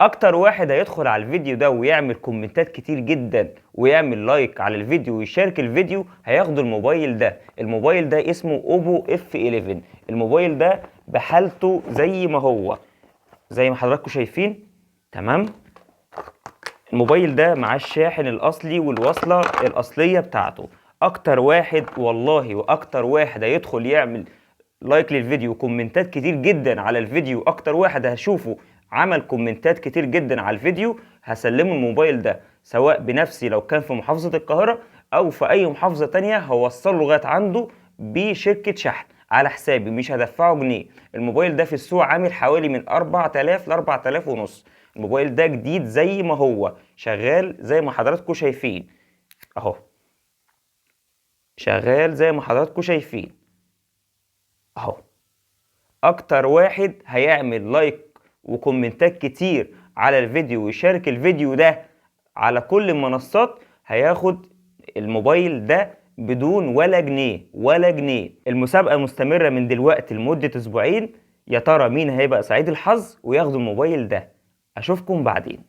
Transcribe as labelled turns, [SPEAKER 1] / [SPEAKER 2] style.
[SPEAKER 1] اكتر واحد هيدخل على الفيديو ده ويعمل كومنتات كتير جدا ويعمل لايك على الفيديو ويشارك الفيديو هياخد الموبايل ده. الموبايل ده اسمه اوبو اف 11. الموبايل ده بحالته زي ما هو، زي ما حضراتكم شايفين. تمام. الموبايل ده معاه الشاحن الاصلي والوصله الاصليه بتاعته. اكتر واحد والله، واكتر واحد هيدخل يعمل لايك للفيديو وكومنتات كتير جدا على الفيديو، اكتر واحد هشوفه عمل كومنتات كتير جدا على الفيديو، هسلمه الموبايل ده سواء بنفسي لو كان في محافظة القاهرة او في اي محافظة تانية، هوصله لغاية عنده بشركة شحن على حسابي، مش هدفعه جنيه. الموبايل ده في السوق عامل حوالي من 4000 ل 4000 ونص. الموبايل ده جديد زي ما هو شغال زي ما حضراتكم شايفين اهو، شغال زي ما حضراتكم شايفين اهو. اكتر واحد هيعمل لايك وكومنتات كتير على الفيديو ويشارك الفيديو ده على كل المنصات هياخد الموبايل ده بدون ولا جنيه ولا جنيه. المسابقة مستمرة من دلوقتي لمدة اسبوعين. يا ترى مين هيبقى سعيد الحظ وياخد الموبايل ده؟ اشوفكم بعدين.